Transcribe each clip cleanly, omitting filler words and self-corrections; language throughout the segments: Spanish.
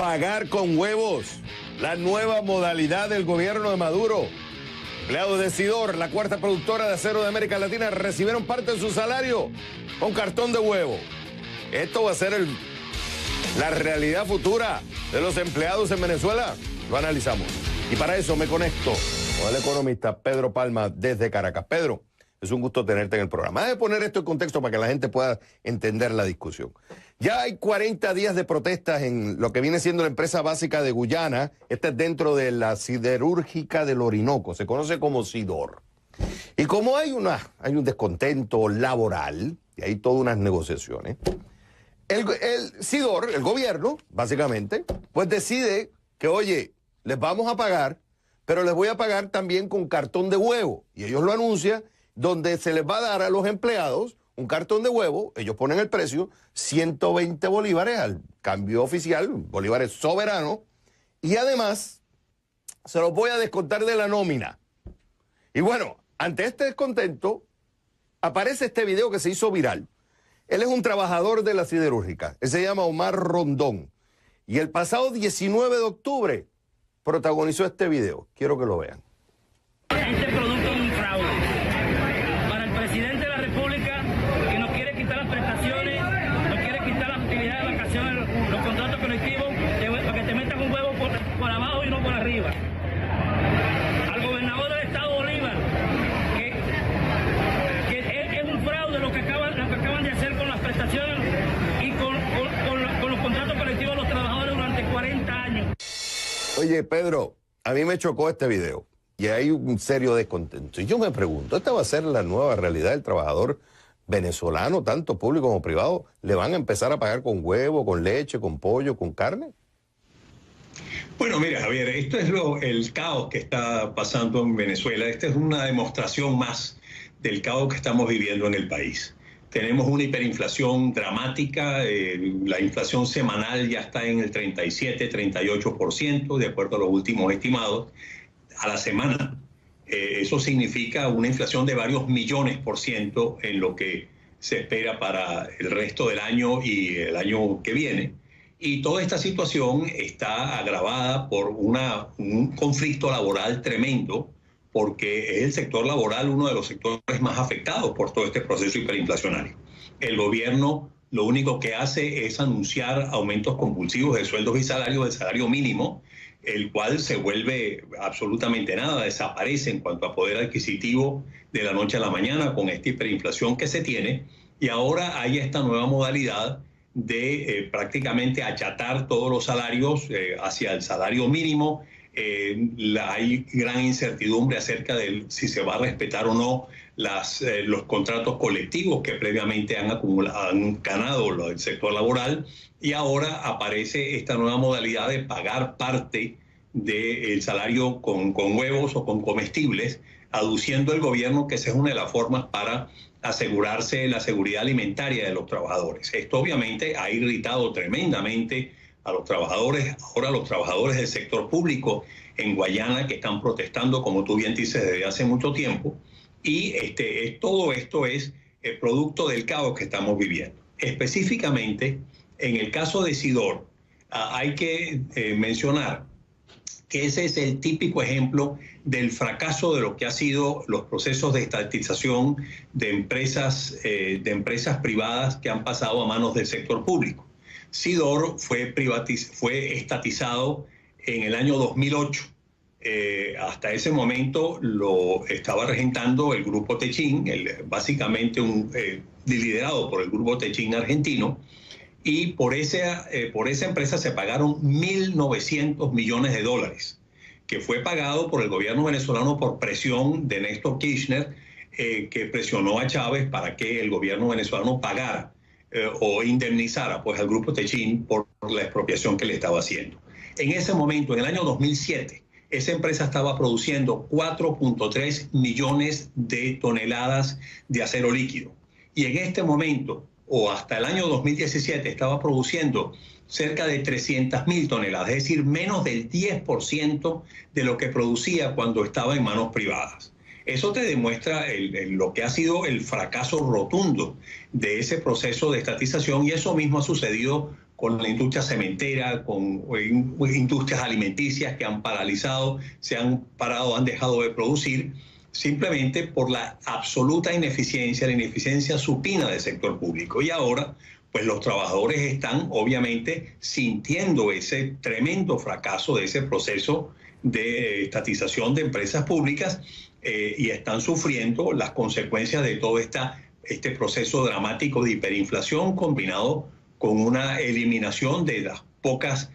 Pagar con huevos, la nueva modalidad del gobierno de Maduro. Empleados de Sidor, la cuarta productora de acero de América Latina, recibieron parte de su salario con cartón de huevo. Esto va a ser la realidad futura de los empleados en Venezuela. Lo analizamos. Y para eso me conecto con el economista Pedro Palma desde Caracas. Pedro, es un gusto tenerte en el programa. Déjame poner esto en contexto para que la gente pueda entender la discusión. Ya hay 40 días de protestas en lo que viene siendo la empresa básica de Guyana. Esta es dentro de la siderúrgica del Orinoco, se conoce como Sidor. Y como hay un descontento laboral, y hay todas unas negociaciones, el Sidor, el gobierno, básicamente, pues decide que, oye, les vamos a pagar, pero les voy a pagar también con cartón de huevo. Y ellos lo anuncian, donde se les va a dar a los empleados un cartón de huevo, ellos ponen el precio, 120 bolívares al cambio oficial, bolívares soberanos, y además se los voy a descontar de la nómina. Y bueno, ante este descontento, aparece este video que se hizo viral. Él es un trabajador de la siderúrgica, él se llama Omar Rondón, y el pasado 19 de octubre protagonizó este video. Quiero que lo vean. Este producto es un fraude. Para el presidente de la República, que nos quiere quitar las prestaciones, nos quiere quitar las actividades de vacaciones, los contratos colectivos, para que te metas un huevo por abajo y no por arriba. Al gobernador del estado Bolívar, que es un fraude lo que acaban de hacer con las prestaciones y con los contratos colectivos de los trabajadores durante 40 años. Oye, Pedro, a mí me chocó este video. Y hay un serio descontento. Y yo me pregunto, ¿esta va a ser la nueva realidad del trabajador venezolano, tanto público como privado? ¿Le van a empezar a pagar con huevo, con leche, con pollo, con carne? Bueno, mira, Javier, esto es el caos que está pasando en Venezuela. Esta es una demostración más del caos que estamos viviendo en el país. Tenemos una hiperinflación dramática, la inflación semanal ya está en el 37-38%, de acuerdo a los últimos estimados, a la semana. Eso significa una inflación de varios millones % en lo que se espera para el resto del año y el año que viene. Y toda esta situación está agravada por un conflicto laboral tremendo, porque es el sector laboral uno de los sectores más afectados por todo este proceso hiperinflacionario. El gobierno lo único que hace es anunciar aumentos compulsivos de sueldos y salarios, del salario mínimo, el cual se vuelve absolutamente nada, desaparece en cuanto a poder adquisitivo de la noche a la mañana con esta hiperinflación que se tiene. Y ahora hay esta nueva modalidad de prácticamente achatar todos los salarios hacia el salario mínimo. Hay gran incertidumbre acerca de si se va a respetar o no los contratos colectivos que previamente han ganado el sector laboral, y ahora aparece esta nueva modalidad de pagar parte del salario con huevos o con comestibles, aduciendo el gobierno que esa es una de las formas para asegurarse la seguridad alimentaria de los trabajadores. Esto obviamente ha irritado tremendamente a los trabajadores, ahora los trabajadores del sector público en Guayana, que están protestando, como tú bien dices, desde hace mucho tiempo, y todo esto es el producto del caos que estamos viviendo. Específicamente, en el caso de Sidor, hay que mencionar que ese es el típico ejemplo del fracaso de lo que ha sido los procesos de estatización de empresas privadas que han pasado a manos del sector público. Sidor fue estatizado en el año 2008. Hasta ese momento lo estaba regentando el Grupo Techin, básicamente liderado por el Grupo Techin argentino, y por esa empresa se pagaron $1.900 millones, que fue pagado por el gobierno venezolano por presión de Néstor Kirchner, que presionó a Chávez para que el gobierno venezolano pagara o indemnizara pues al Grupo Techin por la expropiación que le estaba haciendo. En ese momento, en el año 2007, esa empresa estaba produciendo 4.3 millones de toneladas de acero líquido. Y en este momento, o hasta el año 2017, estaba produciendo cerca de 300.000 toneladas, es decir, menos del 10% de lo que producía cuando estaba en manos privadas. Eso te demuestra lo que ha sido el fracaso rotundo de ese proceso de estatización, y eso mismo ha sucedido con la industria cementera, con industrias alimenticias que han paralizado, se han parado, han dejado de producir, simplemente por la absoluta ineficiencia, la ineficiencia supina del sector público. Y ahora, pues los trabajadores están obviamente sintiendo ese tremendo fracaso de ese proceso de estatización de empresas públicas y están sufriendo las consecuencias de todo este proceso dramático de hiperinflación combinado con una eliminación de las pocas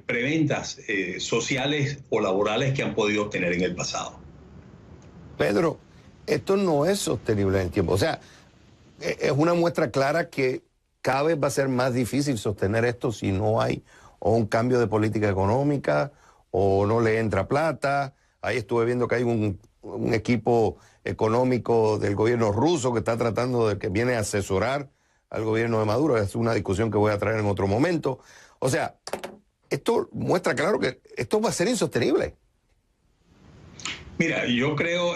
preventas sociales o laborales que han podido obtener en el pasado. Pedro, esto no es sostenible en el tiempo. O sea, es una muestra clara que cada vez va a ser más difícil sostener esto si no hay o un cambio de política económica o no le entra plata. Ahí estuve viendo que hay un equipo económico del gobierno ruso que está tratando de que viene a asesorar al gobierno de Maduro. Es una discusión que voy a traer en otro momento. O sea, esto muestra claro que esto va a ser insostenible. Mira, yo creo,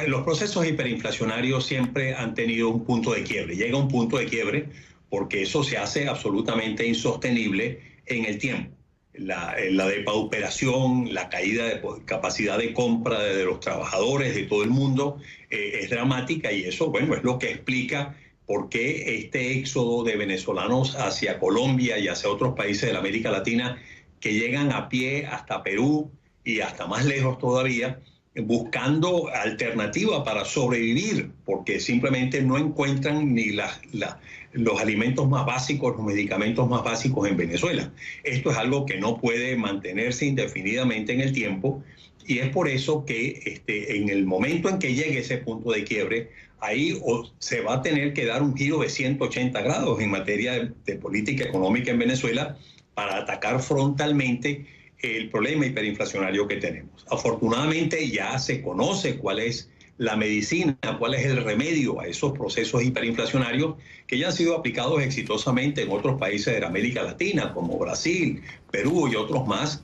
los procesos hiperinflacionarios siempre han tenido un punto de quiebre. Llega un punto de quiebre porque eso se hace absolutamente insostenible en el tiempo. La depauperación, la caída de capacidad de compra de los trabajadores, de todo el mundo, es dramática y eso, bueno, es lo que explica por qué este éxodo de venezolanos hacia Colombia y hacia otros países de la América Latina que llegan a pie hasta Perú y hasta más lejos todavía, buscando alternativa para sobrevivir, porque simplemente no encuentran ni los alimentos más básicos, los medicamentos más básicos en Venezuela. Esto es algo que no puede mantenerse indefinidamente en el tiempo y es por eso que en el momento en que llegue ese punto de quiebre, ahí se va a tener que dar un giro de 180 grados en materia de política económica en Venezuela para atacar frontalmente el problema hiperinflacionario que tenemos. Afortunadamente ya se conoce cuál es la medicina, cuál es el remedio a esos procesos hiperinflacionarios que ya han sido aplicados exitosamente en otros países de la América Latina, como Brasil, Perú y otros más,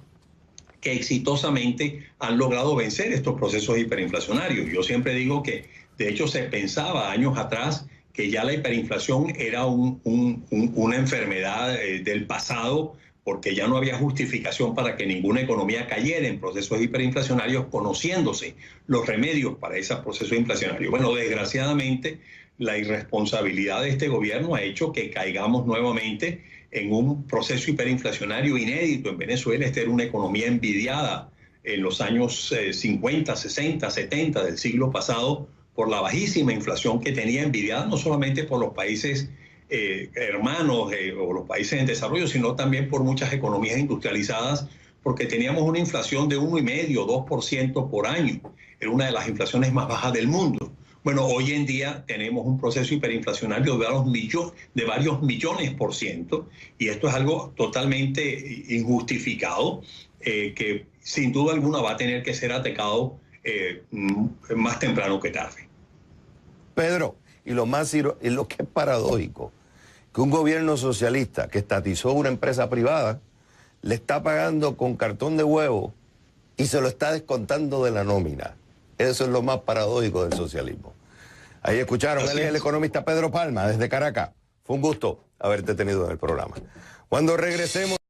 que exitosamente han logrado vencer estos procesos hiperinflacionarios. Yo siempre digo que, de hecho, se pensaba años atrás que ya la hiperinflación era una enfermedad del pasado, porque ya no había justificación para que ninguna economía cayera en procesos hiperinflacionarios, conociéndose los remedios para esos procesos inflacionarios. Bueno, desgraciadamente, la irresponsabilidad de este gobierno ha hecho que caigamos nuevamente en un proceso hiperinflacionario inédito en Venezuela. Esta era una economía envidiada en los años 50, 60, 70 del siglo pasado por la bajísima inflación que tenía, envidiada no solamente por los países hermanos o los países en desarrollo, sino también por muchas economías industrializadas, porque teníamos una inflación de 1,5%, 2% por año. Era una de las inflaciones más bajas del mundo. Bueno, hoy en día tenemos un proceso hiperinflacionario de varios millones por ciento, y esto es algo totalmente injustificado, que sin duda alguna va a tener que ser atacado más temprano que tarde. Pedro, y lo que es paradójico, que un gobierno socialista que estatizó una empresa privada le está pagando con cartón de huevo y se lo está descontando de la nómina. Eso es lo más paradójico del socialismo. Ahí escucharon, él es el economista Pedro Palma, desde Caracas. Fue un gusto haberte tenido en el programa. Cuando regresemos...